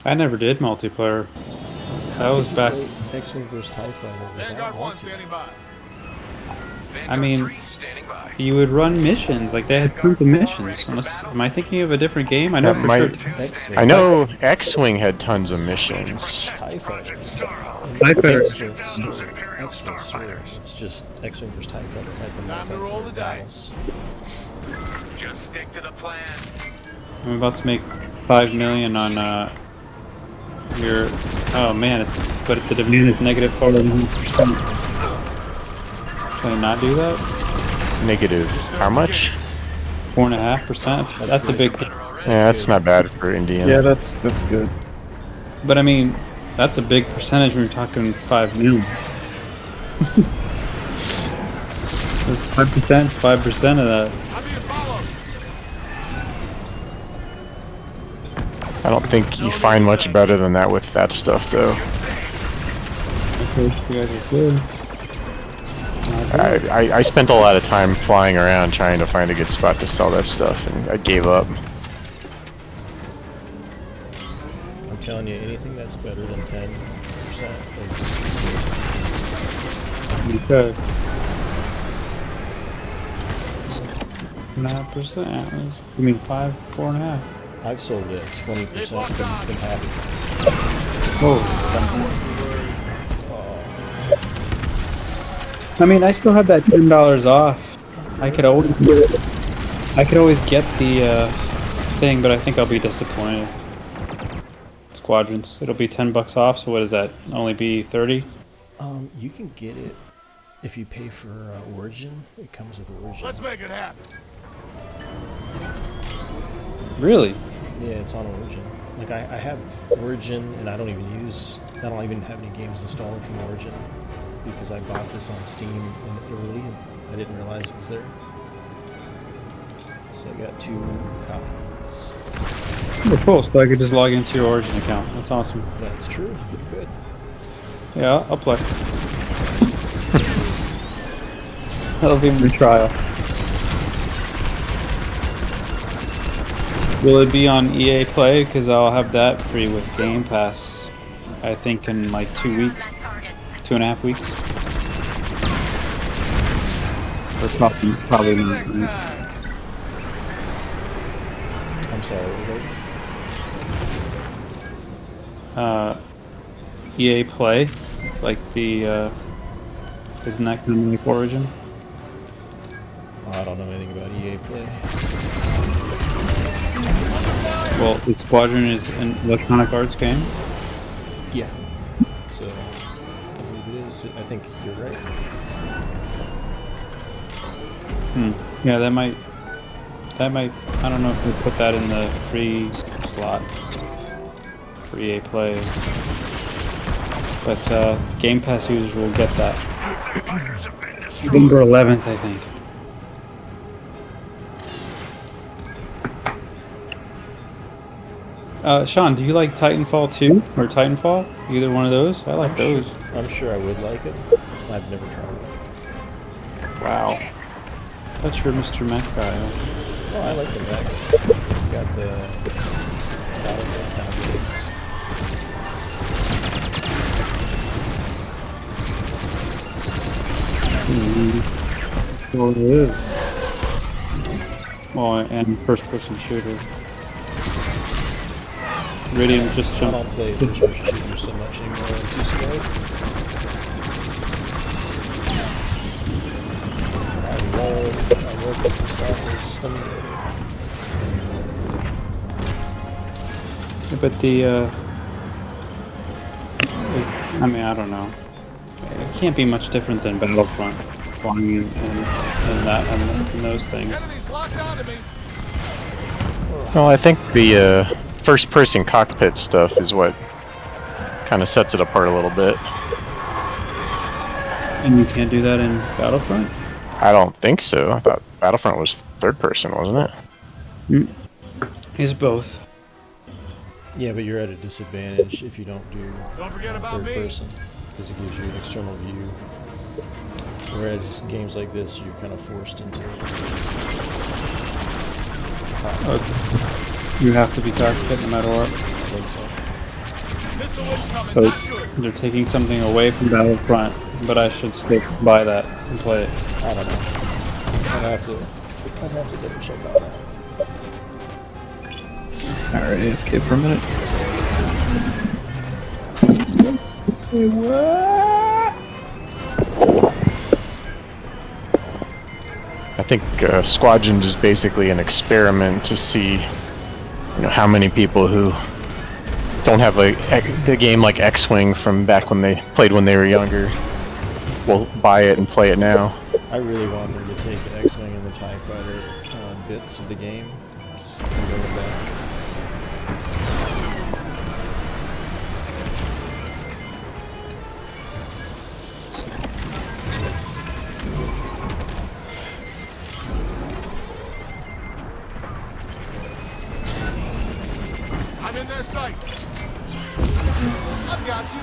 I never did multiplayer. That was back. X-Wing vs TIE Fighter. Vanguard 1 standing by. I mean, you would run missions. Like they had tons of missions. Unless, am I thinking of a different game? I know That for sure. might. I know Xwing had tons of missions. TIE Fighter. TIE Fighter. Excellent story. It's just X-Wing vs TIE Fighter had the Time to roll the battles. Just stick to the plan. I'm about to make 5 million on your. Oh man, it's but the demand is negative 4%. Should I not do that? Negative. How much? 4.5%. That's a big. Yeah, that's not bad for Indiana. Yeah, that's good. But I mean, that's a big percentage when you're talking 5 million. 5% is 5% of that. I'm being followed. I don't think you find much better than that with that stuff, though. You guys are good. I spent a lot of time flying around trying to find a good spot to sell that stuff, and I gave up. I'm telling you, anything that's better than 10% is Okay. 9%. You mean 4.5? I've sold it at 20%. Been happy. Oh. I mean, I still have that $10 off. I could always get it. I could always get the thing, but I think I'll be disappointed. Squadrons. It'll be $10 off. So what does that only be 30? You can get it if you pay for Origin. It comes with Origin. Let's make it happen. Really? Yeah, it's on Origin. Like I have Origin, and I don't even have any games installed from Origin because I bought this on Steam early, and I didn't realize it was there. So I got 2 copies. Oh, cool. So I could just log into your Origin account. That's awesome. That's true. You could. Yeah, I'll play. That'll be my trial. Will it be on EA Play? Because I'll have that free with Game Pass, I think, in like 2 weeks. 2.5 weeks. Or probably not. Next time. I'm sorry, what was that? EA Play, like the isn't that kind of like Origin? Oh, I don't know anything about EA Play. Well, the Squadron is an Electronic Arts game. Yeah. So, I believe it is. I think you're right. Yeah, that might. I don't know if we put that in the free slot for EA Play, but Game Pass users will get that. November 11th, I think. Sean, do you like Titanfall 2 or Titanfall? Either one of those? I like those. I'm sure I would like it. I've never tried it. Wow. That's your Mr. Mech guy. Oh, I like the mechs. Got the Battletech nowadays. Well, it is. Well, and first-person shooter. Iridium just I jumped. don't play first-person shooters so much anymore. I'm too slow. I rolled with some Star Wars someday. Yeah, but the I mean, I don't know. It can't be much different than Battlefront, flying and those things. Enemies locked onto me. Well, I think the first-person cockpit stuff is what kind of sets it apart a little bit. And you can't do that in Battlefront? I don't think so. I thought Battlefront was third-person, wasn't it? It's both. Yeah, but you're at a disadvantage if you don't do Don't forget about third me. person, because it gives you an external view. Whereas games like this, you're kind of forced into. You have to be cockpit no matter what. I think so. Missile incoming. So Not good. they're taking something away from Battlefront, but I should stick by that and play it. I don't know. I'd have to double check on that. Alright, AFK for a minute. I think Squadrons is basically an experiment to see, how many people who don't have the game like Xwing from back when they played when they were younger will buy it and play it now. I really want them to take the Xwing and the TIE Fighter bits of the game and bring it back. I'm in their sights. I've got you.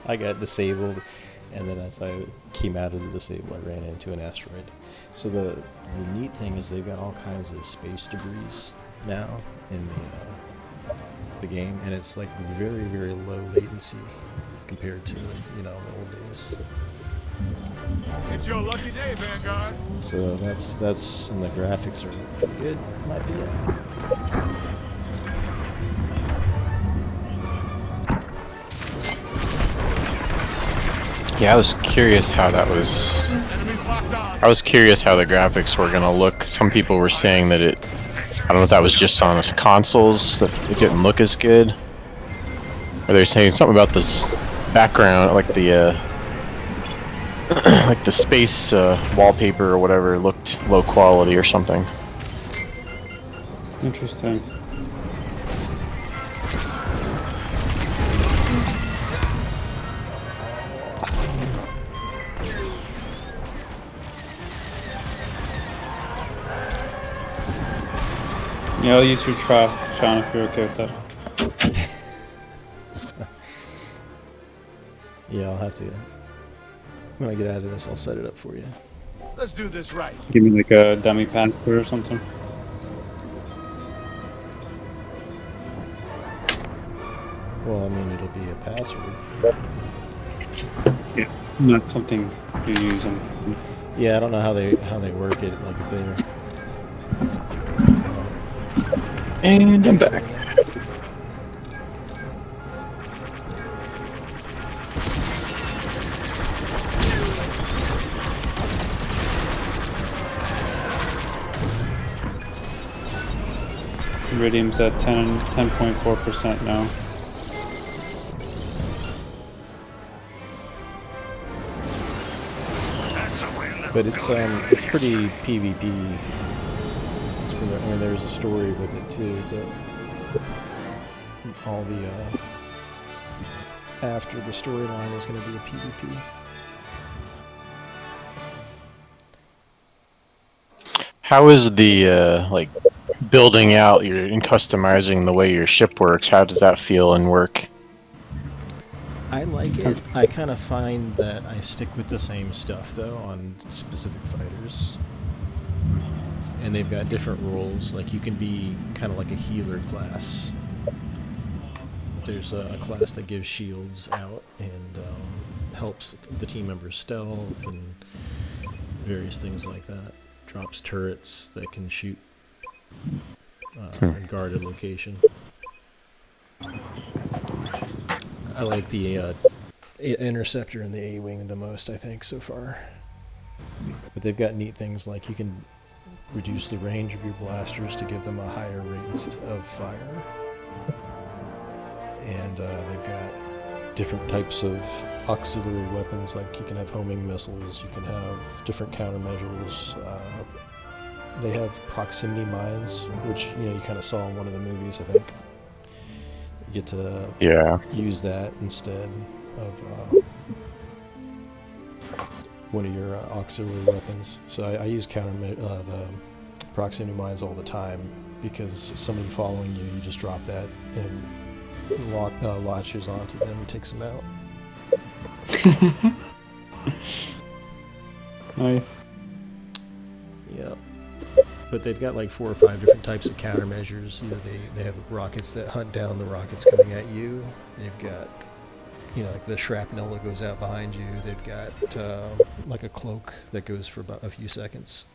I got disabled, and then as I came out of the disable, I ran into an asteroid. So the neat thing is they've got all kinds of space debris now in the game, and it's like very, very low latency compared to the old days. It's your lucky day, Vanguard. So that's and the graphics are pretty good. Might be it. Yeah, I was curious how that was. Enemies locked on. I was curious how the graphics were gonna look. Some people were saying that I don't know if that was just on consoles that it didn't look as good, or they're saying something about this background, like the like the space wallpaper or whatever looked low quality or something. Interesting. Yeah, I'll use your trial, Sean, if you're okay with that. Yeah, I'll have to. When I get out of this, I'll set it up for you. Let's do this right. Give me like a dummy password or something. Well, I mean, it'll be a password. Yeah. Not something you're using. Yeah, I don't know how they work it. Like if they're And I'm back. Iridium's at 10.4% now. But it's pretty PvP. It's pretty, I mean, there's a story with it too, but all the after the storyline is going to be a PvP. How is the like building out and customizing the way your ship works? How does that feel and work? I like it. I kind of find that I stick with the same stuff though on specific fighters. And they've got different roles, like you can be kind of like a healer class. There's a class that gives shields out and helps the team members stealth and various things like that. Drops turrets that can shoot and guard a location. I like the interceptor and the Xwing the most, I think, so far. But they've got neat things like you can reduce the range of your blasters to give them a higher rate of fire. And they've got different types of auxiliary weapons, like you can have homing missiles, you can have different countermeasures. They have proximity mines, which you kind of saw in one of the movies, I think. You get to use that instead of one of your auxiliary weapons. So I use the proximity mines all the time because somebody following you, you just drop that and latches onto them and takes them out. Nice. Yep. But they've got like 4 or 5 different types of countermeasures. You know, they have rockets that hunt down the rockets coming at you. They've got, you know, like the shrapnel that goes out behind you. They've got like a cloak that goes for about a few seconds.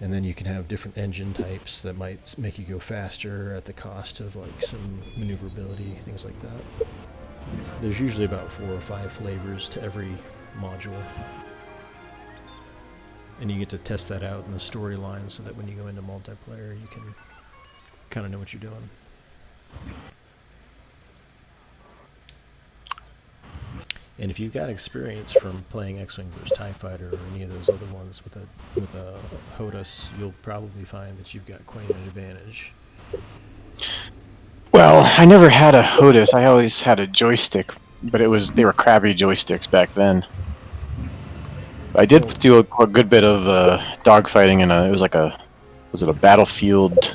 And then you can have different engine types that might make you go faster at the cost of like some maneuverability, things like that. There's usually about 4 or 5 flavors to every module. And you get to test that out in the storyline so that when you go into multiplayer you can kind of know what you're doing. And if you've got experience from playing Xwing vs TIE Fighter or any of those other ones with a HOTAS, you'll probably find that you've got quite an advantage. Well, I never had a HOTAS. I always had a joystick, but they were crappy joysticks back then. I did do a good bit of dogfighting in was it a Battlefield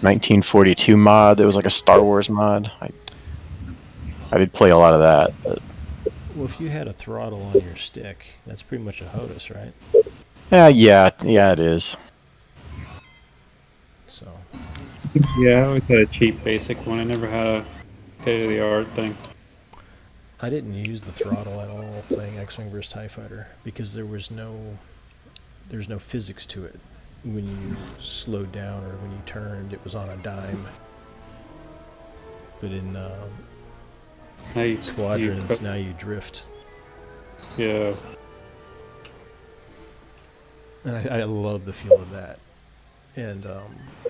1942 mod? It was like a Star Wars mod. I did play a lot of that. But. Well, if you had a throttle on your stick, that's pretty much a HOTAS, right? Yeah, it is. So. Yeah, I always had a cheap basic one. I never had a state-of-the-art thing. I didn't use the throttle at all playing Xwing vs TIE Fighter because there's no physics to it. When you slowed down or when you turned, it was on a dime. But in Squadrons, now you drift. Yeah. And I love the feel of that. And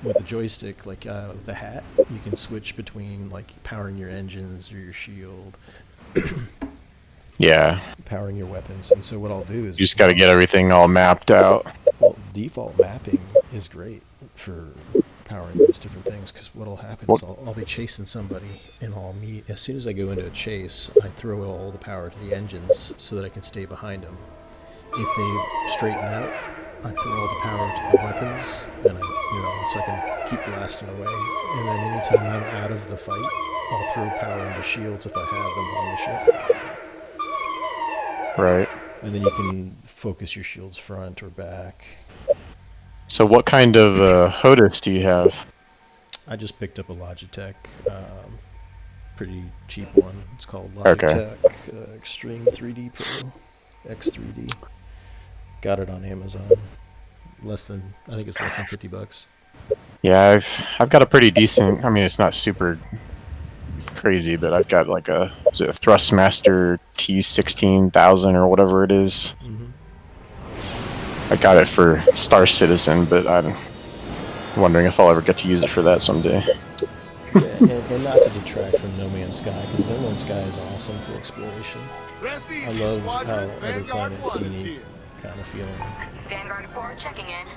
with the joystick, like with the hat, you can switch between like powering your engines or your shield. Yeah. Powering your weapons. And so what I'll do is... You just got to get everything all mapped out. Well, default mapping is great for powering those different things, because what'll happen is I'll be chasing somebody, and as soon as I go into a chase, I throw all the power to the engines so that I can stay behind them. If they straighten out, I throw all the power to the weapons, and so I can keep blasting away. And then anytime I'm out of the fight, I'll throw power into shields if I have them on the ship. Right. And then you can focus your shields front or back. So what kind of HOTAS do you have? I just picked up a Logitech, pretty cheap one. It's called Logitech Extreme 3D Pro, X3D. Got it on Amazon. I think it's less than $50. Yeah, I've got a pretty decent. I mean, it's not super crazy, but I've got like a Thrustmaster T16000 or whatever it is. Mm-hmm. I got it for Star Citizen, but I'm wondering if I'll ever get to use it for that someday. Yeah, and not to detract from No Man's Sky, because No Man's Sky is awesome for exploration. I love how other planets unique kind of feeling. Vanguard 4 checking in.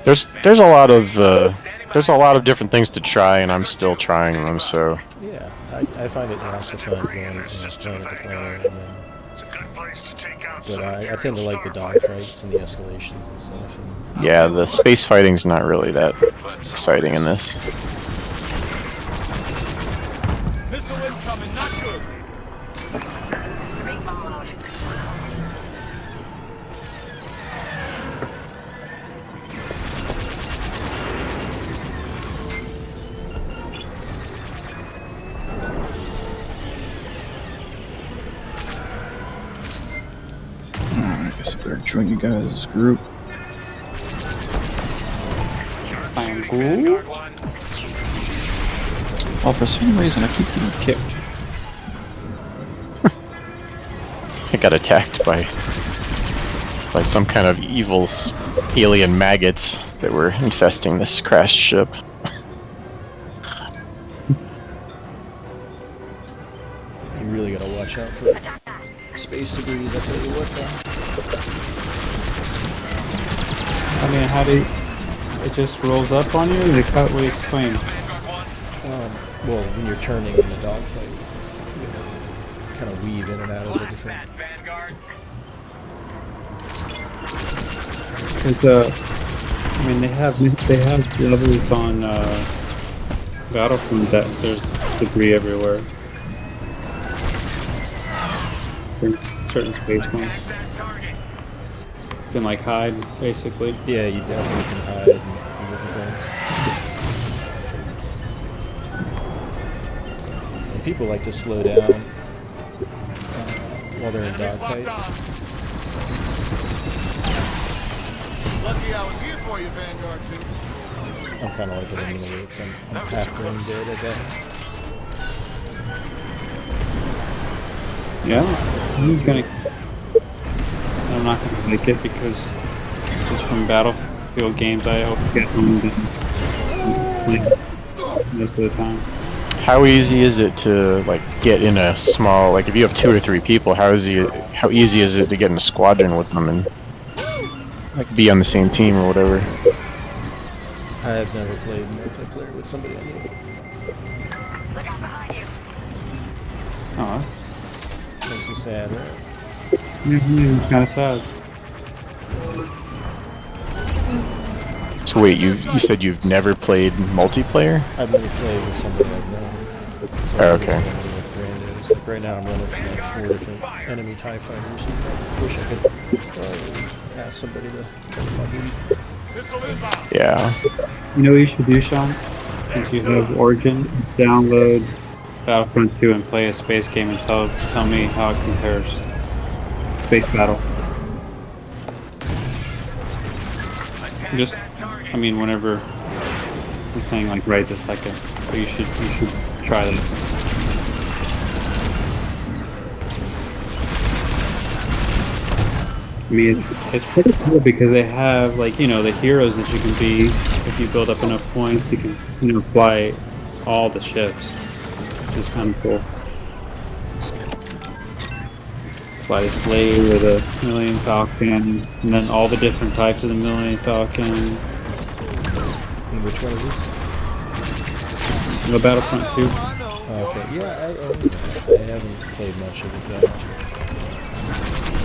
There's a lot of different things to try, and I'm still trying them. So yeah, I find it lots of fun going planet to planet, and then. But I tend to like the dogfights and the escalations and stuff. And yeah, the space fighting's not really that exciting in this. Missile incoming, not good. Great mode. I guess I better join you guys as a group. I'm cool. Oh, for some reason I keep getting kicked. I got attacked by some kind of evil alien maggots that were infesting this crashed ship. you really gotta watch out for space debris, I tell you what, though. I mean, how do you... It just rolls up on you? Like, how would you explain? Well, when you're turning in a dogfight, you gotta kind of weave in and out of the different... Because, I mean, they have levels on Battlefront that there's debris everywhere. Certain space ones. can like hide, basically. Yeah, you definitely can hide and different things. And people like to slow down while they're in dogfights. Lucky I was here for you, Vanguard 2. I'm kind of like eliminating some. I'm half brain dead as I. Yeah, he's gonna. I'm not gonna make it because just from Battlefield games, I hope to get home most of the time. How easy is it to like get in a small, like if you have 2 or 3 people, how easy is it to get in a squadron with them and like be on the same team or whatever? I have never played multiplayer with somebody I know. Look out behind you. Oh, Makes me sad, right? kind of sad. So wait, you said you've never played multiplayer? I've never played with somebody I've known. Oh, okay. With randos. Like right now I'm running from like 4 different enemy TIE fighters. And I wish I could ask somebody to fuck me. Missile inbound. Yeah. You know what you should do, Sean? Since you have Origin, download Battlefront 2 and play a space game and tell me how it compares. Space Battle. Just, I mean, whenever I'm saying like right this second, but you should try that. I mean, it's pretty cool because they have like, you know, the heroes that you can be if you build up enough points. You can, you know, fly all the ships, which is kind of cool. Fly the Slave or the Millennium Falcon, and then all the different types of the Millennium Falcon. And which one is this? The Battlefront 2. Okay, yeah, I haven't played much of it though.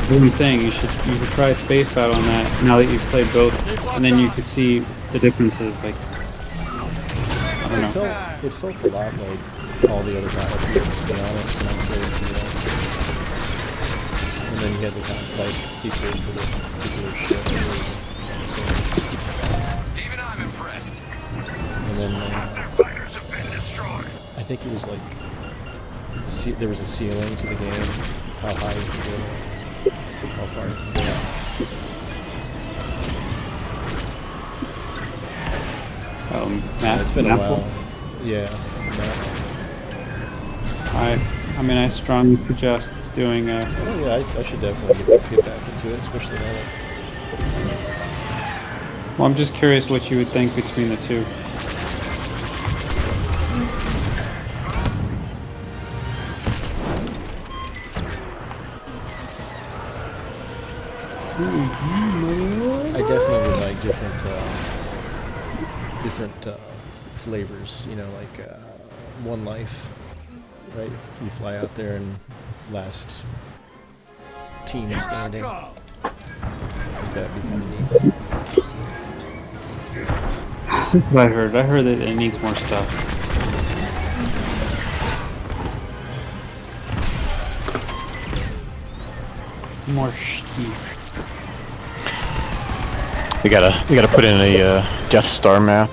What I'm saying, you should try Space Battle on that now that you've played both, and then you could see the differences. Like, I don't know. It felt a lot like all the other Battlefields, to be honest, when I played it. And then you had to kind of fight equal for the particular ship. Even I'm impressed. And then Fighters have been destroyed. I think it was like there was a ceiling to the game, how high you could go, how far you could go. Matt, It's been a Apple. while. Yeah. I mean, I strongly suggest doing Oh yeah, I should definitely get back into it, especially now that. well, I'm just curious what you would think between the two. I definitely would like different flavors. You know, like One Life, right? You fly out there and last team standing. I think that'd be kind of neat. That's what I heard. I heard that it needs more stuff. More stuff. We gotta put in a Death Star map.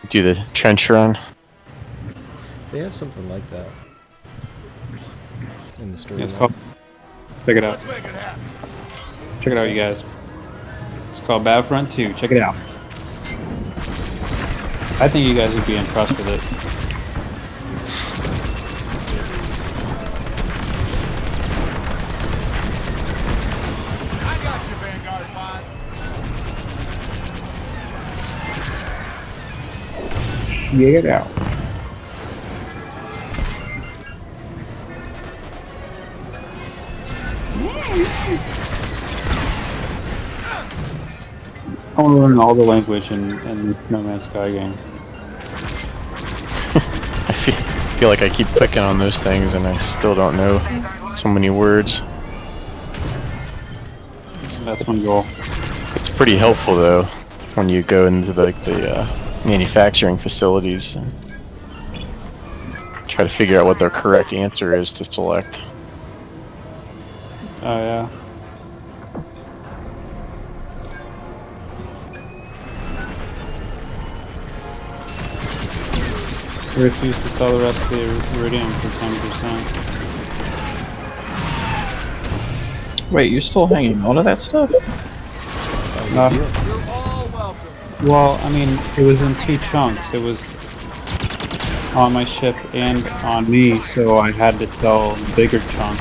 Do the trench run. They have something like that in the story. It's called. Check it out. Let's make it happen. Check it out, you guys. It's called Battlefront 2. Check it out. I think you guys would be impressed with it. I got you, Vanguard 5. Check it out. I want to learn all the language in this No Man's Sky game. I feel like I keep clicking on those things and I still don't know so many words. That's my goal. It's pretty helpful though when you go into the manufacturing facilities and try to figure out what their correct answer is to select. Oh yeah. refuse to sell the rest of the iridium for 10%. Wait, you're still hanging on to that stuff? Uh, You're all welcome. well, I mean, it was in 2 chunks. It was on my ship and on me, so I had to sell the bigger chunk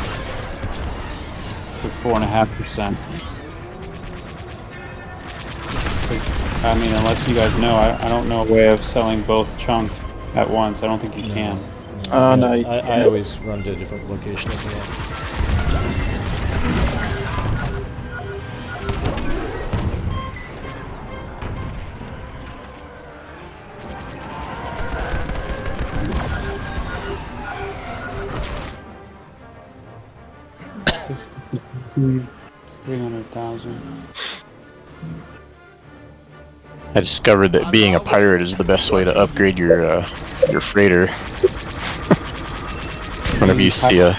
for 4.5%. I mean, unless you guys know, I don't know a way of selling both chunks at once. I don't think you can. No, you I can't. always run to a different location as well. $300,000. I discovered that being a pirate is the best way to upgrade your freighter. Whenever you see a,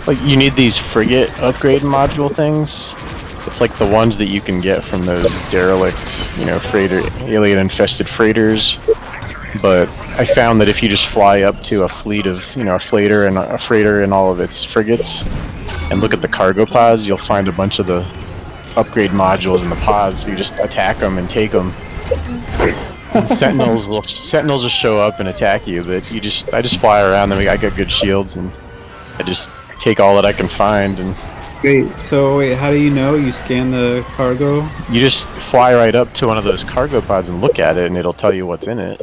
like, you need these frigate upgrade module things. It's like the ones that you can get from those derelict, freighter, alien-infested freighters. But I found that if you just fly up to a fleet of, a freighter and all of its frigates, and look at the cargo pods, you'll find a bunch of the upgrade modules in the pods. So you just attack them and take them. Sentinels will show up and attack you, but I just fly around them. I got good shields, and I just take all that I can find. And Wait, how do you know? You scan the cargo? you just fly right up to one of those cargo pods and look at it, and it'll tell you what's in it.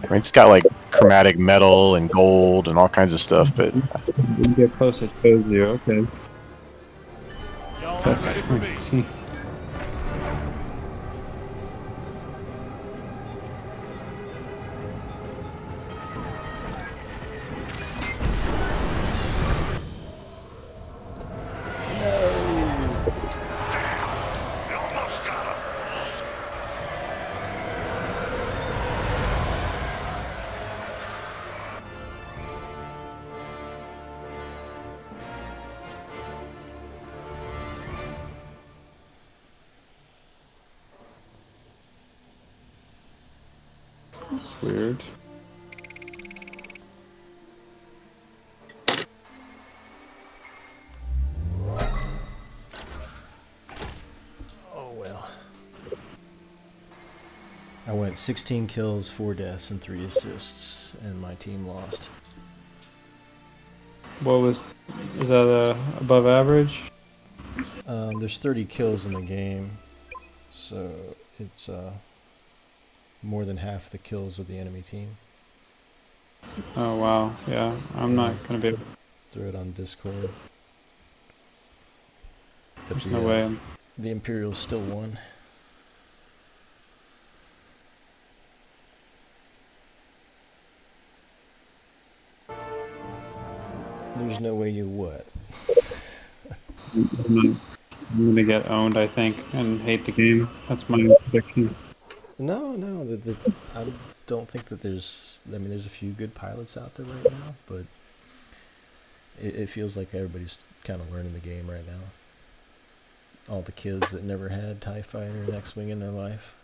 I mean, it's got like chromatic metal and gold and all kinds of stuff, but When you get close, it shows you. Okay. Y'all That's ready for me? crazy. That's weird. Oh well. I went 16 kills, 4 deaths, and 3 assists, and my team lost. Is that above average? There's 30 kills in the game, so it's more than half the kills of the enemy team. Oh wow, yeah. I'm not gonna be able. Throw it on Discord. But There's no way. The Imperials still won. There's no way you what? I'm gonna get owned, I think, and hate the game. That's my prediction. No. I don't think that there's. I mean, there's a few good pilots out there right now, but it feels like everybody's kind of learning the game right now. All the kids that never had TIE Fighter and Xwing in their life.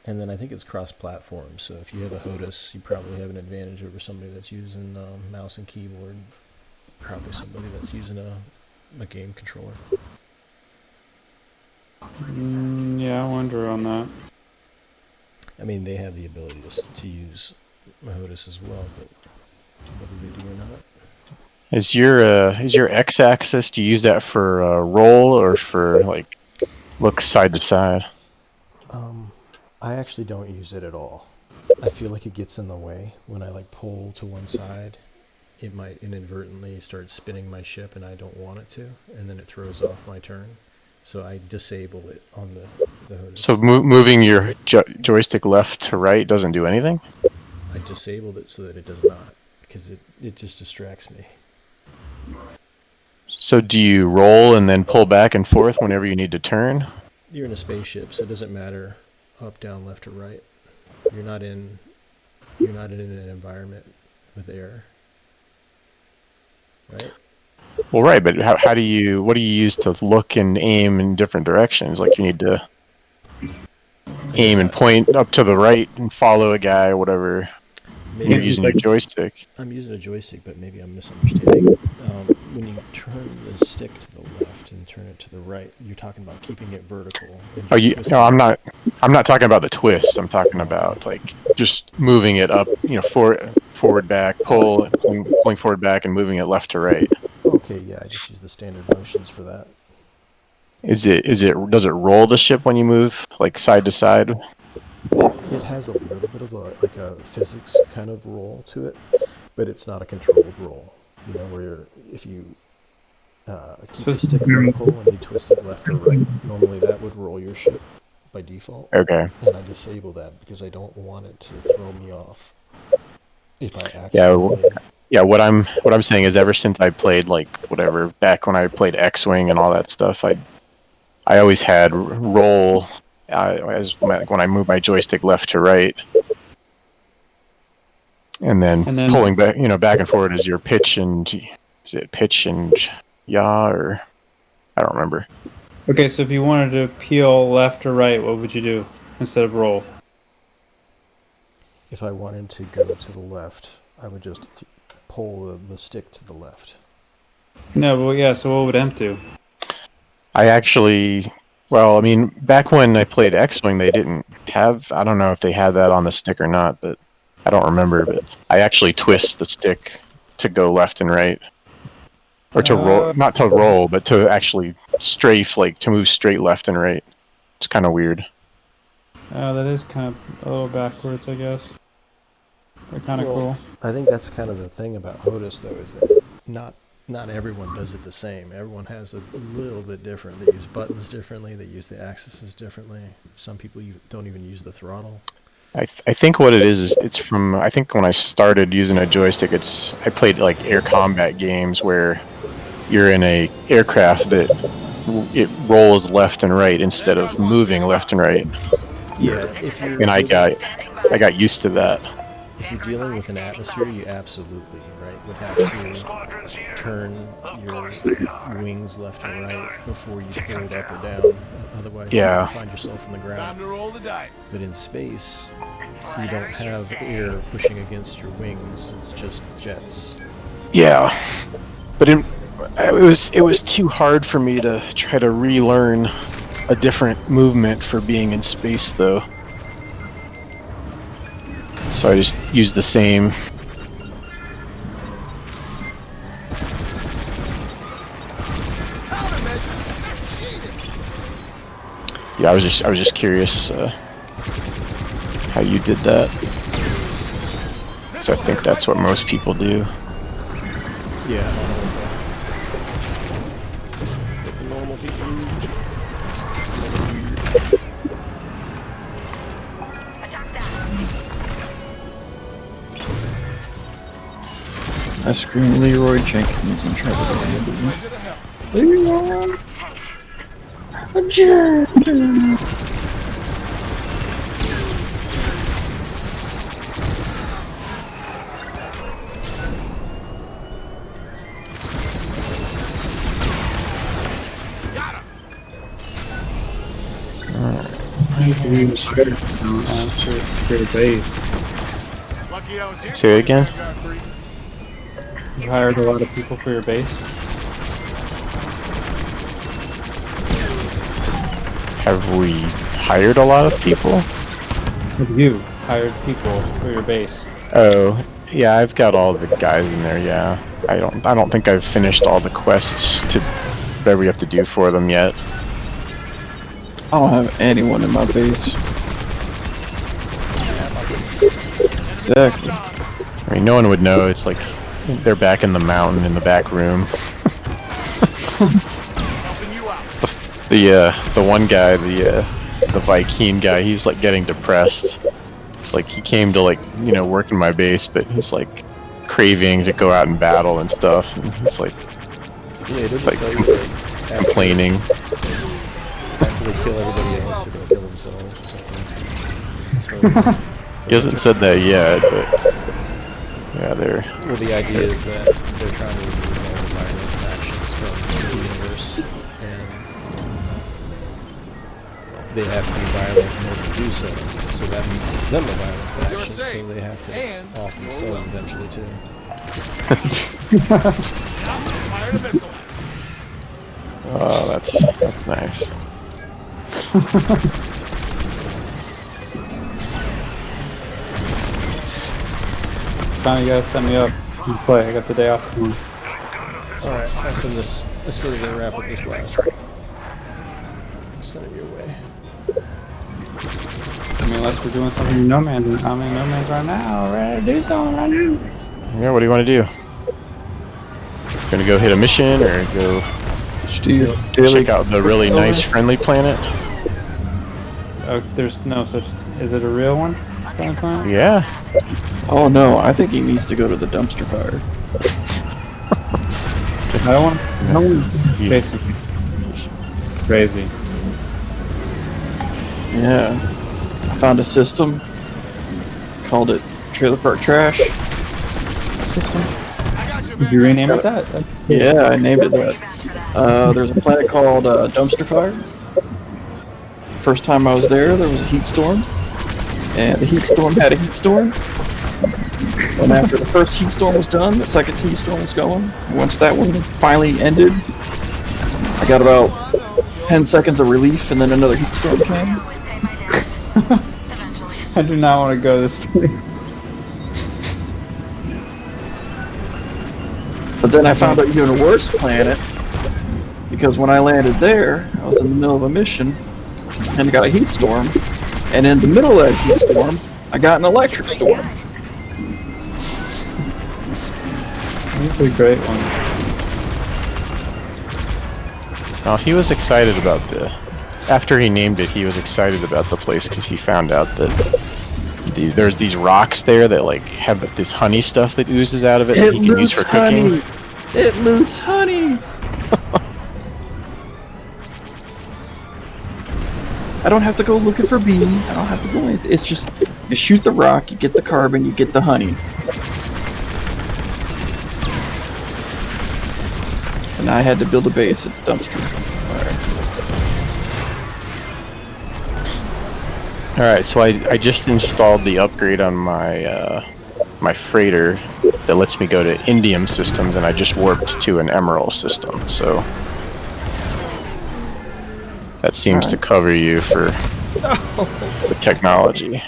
And then I think it's cross-platform, so if you have a HOTAS, you probably have an advantage over somebody that's using mouse and keyboard. Probably somebody that's using a game controller. Yeah, I wonder on that. I mean, they have the ability to use HOTAS as well, but whether they do or not. is your X-axis? Do you use that for roll or for like look side to side? I actually don't use it at all. I feel like it gets in the way when I like pull to one side. It might inadvertently start spinning my ship, and I don't want it to, and then it throws off my turn. So I disable it on the HOTAS. So moving your joystick left to right doesn't do anything? I disabled it so that it does not, because it just distracts me. So do you roll and then pull back and forth whenever you need to turn? You're in a spaceship, so it doesn't matter up, down, left, or right. You're not in an environment with air, right? Well, right, but what do you use to look and aim in different directions? Like you need to aim and point up to the right and follow a guy or whatever. Maybe You're using your joystick. I'm using a joystick, but maybe I'm misunderstanding. When you turn the stick to the left and turn it to the right, you're talking about keeping it vertical. And Oh, just you? twisting No, it. I'm not. I'm not talking about the twist. I'm talking about like just moving it up. Forward, back, pulling forward, back, and moving it left to right. Okay, yeah, I just use the standard motions for that. Does it roll the ship when you move like side to side? It has a little bit of a physics kind of roll to it, but it's not a controlled roll. You know, where if you keep the stick vertical and you twist it left or right, normally that would roll your ship by default. Okay. And I disable that because I don't want it to throw me off if I Yeah. accidentally. Yeah. What I'm saying is, ever since I played like whatever back when I played Xwing and all that stuff, I always had roll when I move my joystick left to right, and then pulling back, back and forward is your pitch and yaw, or I don't remember. Okay, so if you wanted to peel left or right, what would you do instead of roll? If I wanted to go to the left, I would just pull the stick to the left. No, but yeah. So what would Emp do? Well, I mean, back when I played Xwing, they didn't have. I don't know if they had that on the stick or not, but I don't remember. But I actually twist the stick to go left and right, or to roll, not to roll, but to actually strafe, like to move straight left and right. It's kind of weird. That is kind of a little backwards, I guess. But kind of cool. I think that's kind of the thing about HOTUS, though, is that not everyone does it the same. Everyone has a little bit different. They use buttons differently. They use the axes differently. Some people don't even use the throttle. I think what it is it's from. I think when I started using a joystick, I played like air combat games where you're in a aircraft that it rolls left and right instead of moving left and right. Yeah, and I got used to that. If you're dealing with an atmosphere, you absolutely would have to turn your wings left and right before you pull it up or down. Otherwise, you find yourself in the ground. Time to roll the dice. But in space, you don't have air pushing against your wings. It's just jets. Yeah, but it was too hard for me to try to relearn a different movement for being in space, though. So I just used the same. Yeah, I was just curious how you did that. So I think that's what most people do. Yeah. What the normal people do. Attack that. I scream Leroy Jenkins and try to get Leroy! Jenkins! Lucky I was here. Say it again? You hired a lot of people for your base? Have we hired a lot of people? Have you hired people for your base? Oh, yeah, I've got all the guys in there. Yeah, I don't think I've finished all the quests to whatever you have to do for them yet. I don't have anyone in my base. Exactly. I mean, no one would know. It's like they're back in the mountain in the back room. The one guy, the Viking guy, he's like getting depressed. It's like he came to work in my base, but he's like craving to go out and battle and stuff. And it's like complaining. After they kill everybody else, they're gonna kill themselves or something. So, he hasn't said that yet, but yeah, they're. Well, the idea is that they're trying to remove all the violent factions from the universe, and they have to be violent in order to do so. So that makes them a violent You're faction, safe. so they have to And off themselves eventually too. Fire the missile. Oh, that's nice. Time you guys set me up. You can play. I got the day off tomorrow. Alright, I'll send this as soon as I wrap up this last. I'll send it your way. I mean, unless we're doing something in No Man's. I'm in No Man's right now. Ready to do something right now. Yeah, what do you want to do? Gonna go hit a mission or go Just do your daily. check out the really nice friendly planet? Oh, there's no such. Is it a real one? Friendly Planet? Yeah. Oh no, I think he needs to go to the dumpster fire. I don't want. No one. Yeah. Basically. Crazy. Yeah. I found a system. Called it Trailer Park Trash System. I got you, Did you rename it that? Yeah, I named it that. There's a planet called Dumpster Fire. First time I was there was a heat storm. And the heat storm had a heat storm. And after the first heat storm was done, the second heat storm was going. Once that one finally ended, I got about 10 seconds of relief, and then another heat storm came. Always pay my debts. Eventually. I do not want to go this place. But then I found out even a worse planet, because when I landed there, I was in the middle of a mission, and got a heat storm, and in the middle of that heat storm, I got an electric storm. These are great ones. Oh, he was excited about after he named it, he was excited about the place because he found out that there's these rocks there that like have this honey stuff that oozes out of it that he can use for cooking. It loots honey! I don't have to go looking for beans. I don't have to go anything. It's just, you shoot the rock, you get the carbon, you get the honey. And I had to build a base at the dumpster fire. Alright, so I just installed the upgrade on my my freighter that lets me go to indium systems, and I just warped to an emerald system, so that seems to cover you for the technology.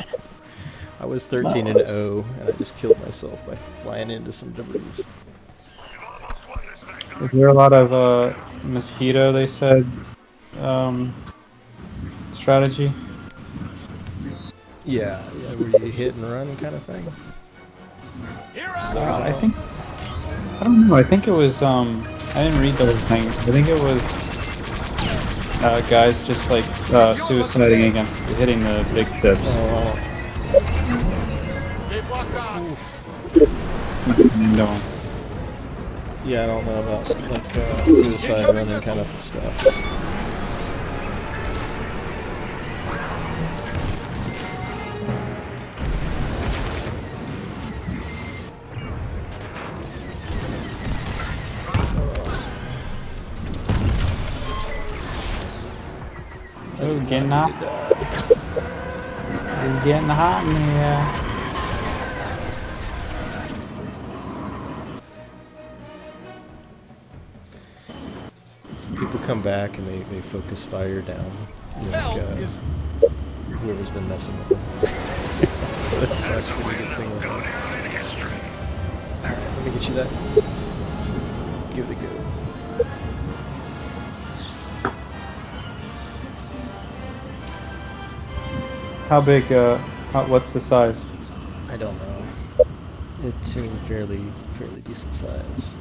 I was 13 and 0, and I just killed myself by flying into some debris. Is there a lot of mosquito? They said strategy. Yeah, where you hit and run kind of thing. I think. I don't know. I think it was. I didn't read the whole thing. I think it was guys just like suiciding against hitting the big ships. They've locked on. No. Yeah, I don't know about like suicide running kind of stuff. Oh, getting hot. It's getting hot in here. So people come back and they focus fire down. You know, Hell like, is whoever's been messing with them. So it sucks when you get singled out. Alright, let me get you that. Let's give it a go. How big? What's the size? I don't know. It seemed fairly decent size.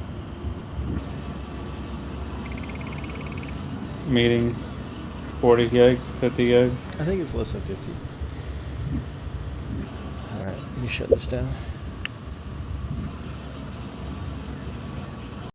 Meeting 40 gig, 50 gig. I think it's less than 50. Alright, let me shut this down.